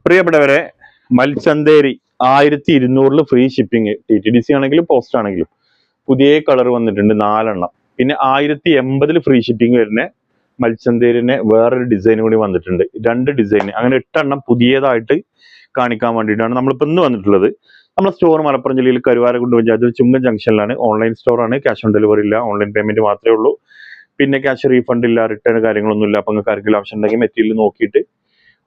പ്രിയപ്പെട്ടവരെ, മൽച്ചന്തേരി 1200 free shipping. TTDC ആണെങ്കിലും post ആണെങ്കിലും പുതിയ കളർ വന്നിട്ടുണ്ട് 4 പിന്നെ 1080 ഫ്രീ ഷിപ്പിംഗ് വരുന്ന മൽച്ചന്തേരിനെ വേറൊരു ഡിസൈൻ കൂടി വന്നിട്ടുണ്ട്. 2 ഡിസൈൻ, അങ്ങനെ 8 പുതിയതായിട്ട് കാണിക്കാൻ വേണ്ടിയിട്ടാണ് നമ്മളിപ്പോൾ ഇന്ന് വന്നിട്ടുള്ളത്. നമ്മുടെ സ്റ്റോർ മലപ്പുറം ജില്ലയിൽ കരുവാരക്കുണ്ട് പഞ്ചായത്തിൽ ചുങ്കം ജംഗ്ഷനിലാണ്. ഓൺലൈൻ സ്റ്റോറാണ്. ക്യാഷ് ഓൺ ഡെലിവറി ഇല്ല, ഓൺലൈൻ പേയ്മെന്റ് മാത്രമേ ഉള്ളൂ. പിന്നെ ക്യാഷ് റീഫണ്ട് ഇല്ല, റിട്ടേൺ കാര്യങ്ങളൊന്നും ഇല്ല. അപ്പം നിങ്ങൾക്ക് ആർക്കെങ്കിലും ആവശ്യം ഉണ്ടെങ്കിൽ മെറ്റീരിയൽ നോക്കിയിട്ട്,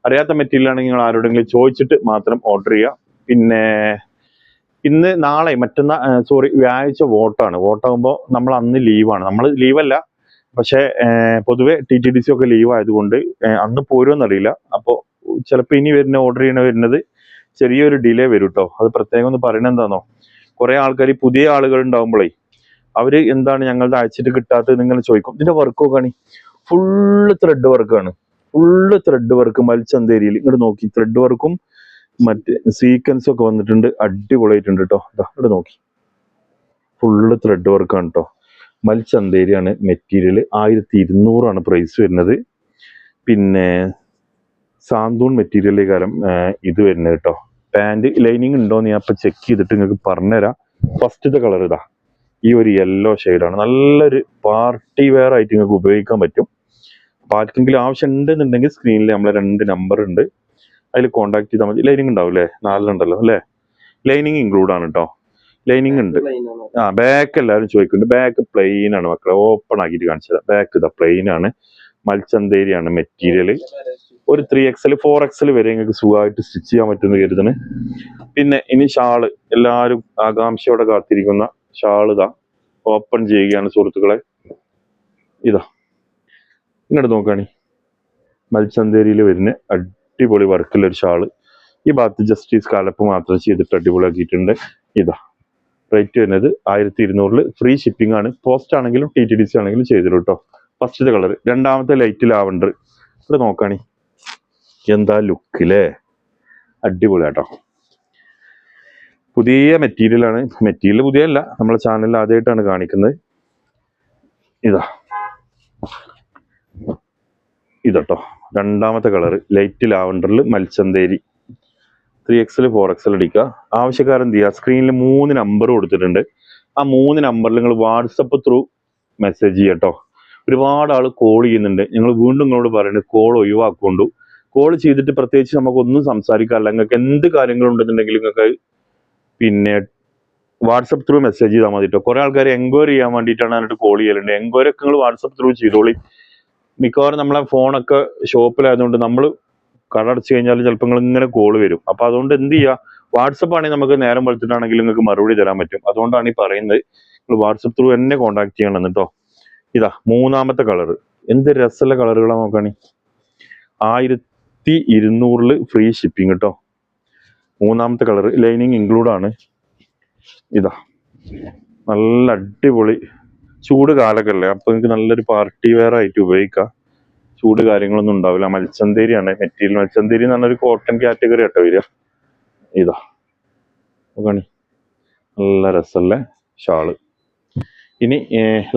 അറിയാത്ത മെറ്റീരിയൽ ആണെങ്കിൽ നിങ്ങൾ ആരോടെങ്കിലും ചോദിച്ചിട്ട് മാത്രം ഓർഡർ ചെയ്യുക. പിന്നെ ഇന്ന് നാളെ വ്യാഴാഴ്ച വോട്ടാണ്. വോട്ടാകുമ്പോൾ നമ്മൾ അന്ന് ലീവാണ്. നമ്മൾ ലീവല്ല, പക്ഷേ പൊതുവെ TTDC ഒക്കെ ലീവ് ആയതുകൊണ്ട് അന്ന് പോരുമെന്നറിയില്ല. അപ്പോൾ ചിലപ്പോൾ ഇനി ഓർഡർ വരുന്നത് ചെറിയൊരു ഡിലേ വരും കേട്ടോ. അത് പ്രത്യേകം ഒന്ന് പറയണത് എന്താണോ, കുറെ ആൾക്കാർ പുതിയ ആളുകൾ ഉണ്ടാകുമ്പോഴേ അവര് എന്താണ് ഞങ്ങളുടെ അയച്ചിട്ട് കിട്ടാത്തത് നിങ്ങൾ ചോദിക്കും. ഇതിന്റെ വർക്ക് നോക്കുകയാണെ ഫുള്ള് ത്രെഡ് വർക്കാണ്. ഫുള്ള് ത്രെഡ് വർക്ക് മൽച്ചന്തേരിയിൽ. ഇങ്ങോട്ട് നോക്കി, ത്രെഡ് വർക്കും മറ്റ് സീക്വൻസും ഒക്കെ വന്നിട്ടുണ്ട്. അടിപൊളിയായിട്ടുണ്ട് കേട്ടോ. ഇവിടെ നോക്കി, ഫുള്ള് ത്രെഡ് വർക്കാണ് കേട്ടോ. മൽച്ചന്തേരിയാണ് മെറ്റീരിയൽ. 1200 പ്രൈസ് വരുന്നത്. പിന്നെ സാന്തൂൺ മെറ്റീരിയലിലെ കാലം ഇത് വരുന്നത് കേട്ടോ. പാൻറ് ലൈനിങ് ഉണ്ടോന്ന് ഞാൻ ഇപ്പം ചെക്ക് ചെയ്തിട്ട് നിങ്ങൾക്ക് പറഞ്ഞുതരാം. ഫസ്റ്റത്തെ കളർ ഇതാ, ഈ ഒരു യെല്ലോ ഷെയ്ഡാണ്. നല്ലൊരു പാർട്ടി വെയർ ആയിട്ട് നിങ്ങൾക്ക് ഉപയോഗിക്കാൻ പറ്റും. അപ്പോൾ ആർക്കെങ്കിലും ആവശ്യം ഉണ്ടെന്നുണ്ടെങ്കിൽ സ്ക്രീനിൽ നമ്മളെ 2 നമ്പർ ഉണ്ട്, അതിൽ കോൺടാക്ട് ചെയ്താൽ മതി. ലൈനിങ് ഉണ്ടാവും അല്ലേ? 4 അല്ലേ? ലൈനിങ് ഇൻക്ലൂഡ് ആണ് കേട്ടോ. ലൈനിങ് ഉണ്ട്. ബാക്ക് എല്ലാവരും ചോദിക്കുന്നുണ്ട്. ബാക്ക് പ്ലെയിൻ ആണ് മക്കളെ. ഓപ്പൺ ആക്കിയിട്ട് കാണിച്ചത്. ബാക്ക് ഇതാ പ്ലെയിൻ ആണ്. മൽച്ചന്തേരിയാണ് മെറ്റീരിയൽ. ഒരു 3XL 4XL വരെ നിങ്ങൾക്ക് സുഖമായിട്ട് സ്റ്റിച്ച് ചെയ്യാൻ പറ്റുമെന്ന് കരുതുന്നു. പിന്നെ ഇനി ഷാള്, എല്ലാവരും ആകാംക്ഷയോടെ കാത്തിരിക്കുന്ന ഷാൾ ഇതാ ഓപ്പൺ ചെയ്യുകയാണ് സുഹൃത്തുക്കളെ. ഇതാ ഇങ്ങോട്ട് നോക്കുകയാണെ മൽച്ചന്തേരിയിൽ വരുന്ന അടിപൊളി വർക്കുള്ള ഒരു ഷാള്. ഈ ഭാഗത്ത് ജസ്റ്റ് ഈ സ്കാലപ്പ് മാത്രം ചെയ്തിട്ട് അടിപൊളിയാക്കിയിട്ടുണ്ട്. ഇതാ റേറ്റ് വരുന്നത് 1200 ഫ്രീ ഷിപ്പിംഗ് ആണ്. പോസ്റ്റ് ആണെങ്കിലും TTDC ആണെങ്കിലും ചെയ്തിരും കേട്ടോ. ഫസ്റ്റത്തെ കളർ. രണ്ടാമത്തെ ലൈറ്റ് ലാവണ്ടർ. ഇവിടെ നോക്കുകയാണെ എന്താ ലുക്കില്ലേ, അടിപൊളിയാട്ടോ. പുതിയ മെറ്റീരിയലാണ്. മെറ്റീരിയൽ പുതിയല്ല, നമ്മളെ ചാനലിൽ ആദ്യമായിട്ടാണ് കാണിക്കുന്നത്. ഇതട്ടോ രണ്ടാമത്തെ കളർ, ലൈറ്റ് ലാവണ്ടറിൽ മൽച്ചന്തേരി. 3XL 4XL അടിക്കുക. ആവശ്യക്കാരൻ എന്ത് ചെയ്യുക, സ്ക്രീനിൽ 3 നമ്പർ കൊടുത്തിട്ടുണ്ട്. ആ 3 നമ്പറിൽ നിങ്ങൾ വാട്സപ്പ് ത്രൂ മെസ്സേജ് ചെയ്യട്ടോ. ഒരുപാട് ആൾ കോൾ ചെയ്യുന്നുണ്ട്. ഞങ്ങൾ വീണ്ടും നിങ്ങളോട് പറയുന്നത് കോൾ ഒഴിവാക്കൊണ്ടു. കോൾ ചെയ്തിട്ട് പ്രത്യേകിച്ച് നമുക്കൊന്നും സംസാരിക്കാറില്ല. നിങ്ങൾക്ക് എന്ത് കാര്യങ്ങളുണ്ടെന്നുണ്ടെങ്കിൽ നിങ്ങൾക്ക് പിന്നെ വാട്സപ്പ് ത്രൂ മെസ്സേജ് ചെയ്താൽ മതി കേട്ടോ. കുറെ ആൾക്കാർ എൻക്വയറി ചെയ്യാൻ വേണ്ടിയിട്ടാണ് എന്നിട്ട് കോൾ ചെയ്യലുണ്ട്. എൻക്വയറി ഒക്കെ നിങ്ങൾ വാട്സപ്പ് ത്രൂ ചെയ്തോളി. മിക്കവാറും നമ്മളെ ഫോണൊക്കെ ഷോപ്പിലായതുകൊണ്ട് നമ്മൾ കട അടച്ചു കഴിഞ്ഞാൽ ചിലപ്പോൾ നിങ്ങൾ ഇങ്ങനെ കോൾ വരും. അപ്പൊ അതുകൊണ്ട് എന്ത് ചെയ്യുക, വാട്സപ്പ് ആണെങ്കിൽ നമുക്ക് നേരം വെളുത്തിട്ടാണെങ്കിൽ നിങ്ങൾക്ക് മറുപടി തരാൻ പറ്റും. അതുകൊണ്ടാണ് ഈ പറയുന്നത്, നിങ്ങൾ വാട്സപ്പ് ത്രൂ എന്നെ കോൺടാക്ട് ചെയ്യണം കേട്ടോ. ഇതാ മൂന്നാമത്തെ കളർ. എന്ത് രസമുള്ള കളറുകളാണ് നോക്കുകയാണെ. 1200 ഫ്രീ ഷിപ്പിംഗ് കേട്ടോ. മൂന്നാമത്തെ കളർ ലൈനിങ് ഇൻക്ലൂഡ് ആണ്. ഇതാ നല്ല അടിപൊളി. ചൂട് കാലൊക്കെ അല്ലേ, അപ്പൊ നിങ്ങൾക്ക് നല്ലൊരു പാർട്ടി വെയർ ആയിട്ട് ഉപയോഗിക്കാം. ചൂട് കാര്യങ്ങളൊന്നും ഉണ്ടാവില്ല. മൽച്ചന്തേരിയാണ് മെറ്റീരിയൽ. മൽച്ചന്തേരി എന്ന് പറഞ്ഞൊരു കോട്ടൺ കാറ്റഗറി ആട്ടോ വരിക. ഇതാ നോക്കണി, നല്ല രസമല്ലേ ഷാള്. ഇനി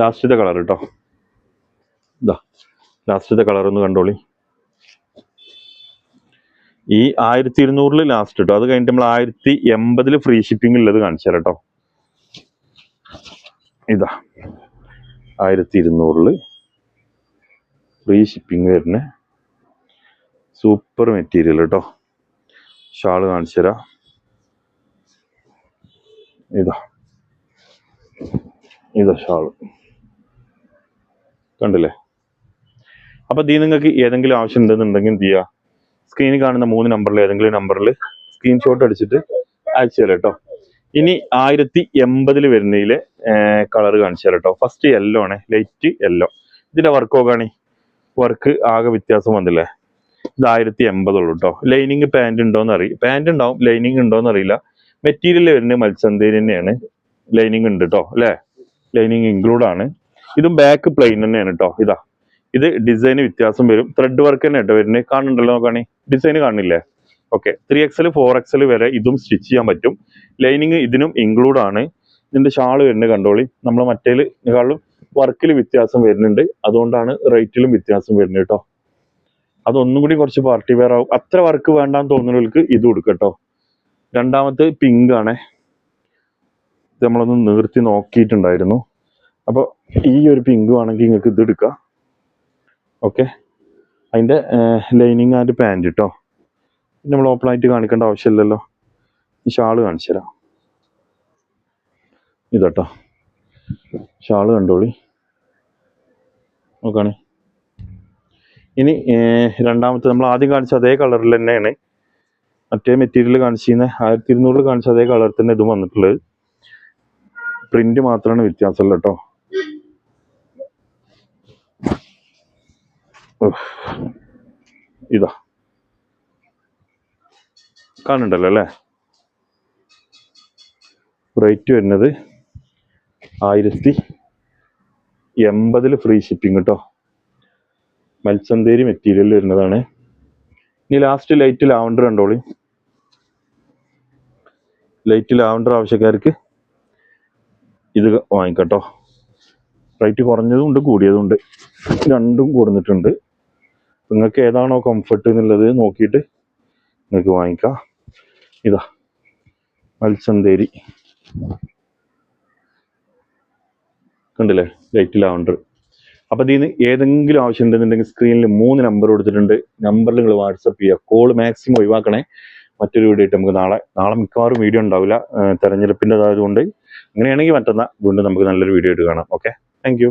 ലാസ്റ്റത്തെ കളർ കേട്ടോ. ഇതാ ലാസ്റ്റത്തെ കളർ ഒന്ന് കണ്ടോളി. ഈ 1200 ലാസ്റ്റ് കേട്ടോ. അത് കഴിഞ്ഞിട്ട് നമ്മൾ 1080 ഫ്രീ ഷിപ്പിംഗ് ഉള്ളത് കാണിച്ചു തരാം കേട്ടോ. ഇതാ 1200 ഫ്രീ ഷിപ്പിംഗ് വരുന്ന സൂപ്പർ മെറ്റീരിയൽ കേട്ടോ. ഷാള് കാണിച്ചു തരാം. ഇതാ ഷാള് കണ്ടില്ലേ. അപ്പൊ ഇത് നിങ്ങൾക്ക് ഏതെങ്കിലും ആവശ്യം ഉണ്ടെന്നുണ്ടെങ്കിൽ എന്ത് ചെയ്യുക, സ്ക്രീനിൽ കാണുന്ന 3 നമ്പറിൽ ഏതെങ്കിലും നമ്പറിൽ സ്ക്രീൻഷോട്ട് അടിച്ചിട്ട് അയച്ചു തരാം കേട്ടോ. ഇനി 1080 വരുന്നതിലെ കളർ കാണിച്ചു തരാം കേട്ടോ. ഫസ്റ്റ് യെല്ലോ ആണ്, ലൈറ്റ് യെല്ലോ. ഇതിന്റെ വർക്ക് നോക്കുകയാണെ വർക്ക് ആകെ വ്യത്യാസം വന്നില്ലേ. ഇത് 1080 ഉള്ളൂ കേട്ടോ. ലൈനിങ് പാൻറ് ഉണ്ടോന്ന് അറിയില്ല. പാൻറ് ഉണ്ടാവും, ലൈനിങ് ഉണ്ടോന്ന് അറിയില്ല. മെറ്റീരിയൽ വരുന്നത് മൽച്ചന്തേരി തന്നെയാണ്. ലൈനിങ് ഉണ്ട് കേട്ടോ അല്ലേ, ലൈനിങ് ഇൻക്ലൂഡ് ആണ്. ഇതും ബാക്ക് പ്ലെയിൻ തന്നെയാണ് കേട്ടോ. ഇതാ ഇത് ഡിസൈന് വ്യത്യാസം വരും. ത്രെഡ് വർക്ക് തന്നെ കേട്ടോ വരുന്നത്. കാണുന്നുണ്ടല്ലോ നോക്കുകയാണെ, ഡിസൈൻ കാണില്ലേ. ഓക്കെ, 3XL 4XL വരെ ഇതും സ്റ്റിച്ച് ചെയ്യാൻ പറ്റും. ലൈനിങ് ഇതിനും ഇൻക്ലൂഡ് ആണ്. ഇതിന്റെ ഷാള് വരുന്നത് കണ്ടോളി. നമ്മൾ മറ്റേതിനെക്കാളും വർക്കിൽ വ്യത്യാസം വരുന്നുണ്ട്. അതുകൊണ്ടാണ് റേറ്റിലും വ്യത്യാസം വരുന്നത് കേട്ടോ. അതൊന്നും കൂടി കുറച്ച് പാർട്ടി വെയർ ആവും. അത്ര വർക്ക് വേണ്ടാന്ന് തോന്നുന്നവർക്ക് ഇത് കൊടുക്കുക കേട്ടോ. രണ്ടാമത്തെ പിങ്ക് ആണ്. ഇത് നമ്മളൊന്ന് നിർത്തി നോക്കിയിട്ടുണ്ടായിരുന്നു. അപ്പോൾ ഈ ഒരു പിങ്ക് ആണെങ്കിൽ നിങ്ങൾക്ക് ഇത് എടുക്കാം. ഓക്കെ, അതിൻ്റെ ലൈനിങ് ആൻഡ് പാൻറ് കേട്ടോ. നമ്മൾ ഓപ്പൺ ആയിട്ട് കാണിക്കേണ്ട ആവശ്യമില്ലല്ലോ. ഈ ഷാള് കാണിച്ചു തരാം. ഇതാട്ടോ ഷാള്, കണ്ടോളി, നോക്കാണ്. ഇനി രണ്ടാമത്തെ നമ്മൾ ആദ്യം കാണിച്ച അതേ കളറിൽ തന്നെയാണ് മറ്റേ മെറ്റീരിയൽ കാണിച്ചിരുന്ന 1200 കാണിച്ച അതേ കളറിൽ തന്നെ ഇതും വന്നിട്ടുള്ളത്. പ്രിന്റ് മാത്രമാണ് വ്യത്യാസമുള്ള കേട്ടോ. ഇതാ കാണുന്നുണ്ടല്ലോ അല്ലേ. റേറ്റ് വരുന്നത് 1080 ഫ്രീ ഷിപ്പിംഗ് കേട്ടോ. മൽച്ചന്തേരി മെറ്റീരിയൽ വരുന്നതാണ്. ഇനി ലാസ്റ്റ് ലൈറ്റ് ലാവണ്ടർ കണ്ടോളി. ലൈറ്റ് ലാവണ്ടർ ആവശ്യക്കാർക്ക് ഇത് വാങ്ങിക്കട്ടോ. റേറ്റ് കുറഞ്ഞതും ഉണ്ട് കൂടിയതും ഉണ്ട്, രണ്ടും കൊടുത്തിട്ടുണ്ട്. നിങ്ങൾക്ക് ഏതാണോ കംഫർട്ട് എന്നുള്ളത് നോക്കിയിട്ട് നിങ്ങൾക്ക് വാങ്ങിക്കാം. ഇതാ മൽച്ചന്തേരി കണ്ടില്ലേ, ലൈറ്റ് ലാവണ്ടർ. അപ്പം ഇതിൽ നിന്ന് ഏതെങ്കിലും ആവശ്യം ഉണ്ടെന്നുണ്ടെങ്കിൽ സ്ക്രീനിൽ 3 നമ്പർ കൊടുത്തിട്ടുണ്ട്. നമ്പറിൽ നിങ്ങൾ വാട്സപ്പ് ചെയ്യുക. കോൾ മാക്സിമം ഒഴിവാക്കണേ. മറ്റൊരു വീഡിയോ ആയിട്ട് നമുക്ക് നാളെ മിക്കവാറും വീഡിയോ ഉണ്ടാവില്ല, തെരഞ്ഞെടുപ്പിൻ്റെതായതുകൊണ്ട്. അങ്ങനെയാണെങ്കിൽ മറ്റന്നാൾ വീണ്ടും നമുക്ക് നല്ലൊരു വീഡിയോ ആയിട്ട് കാണാം. Okay, thank you.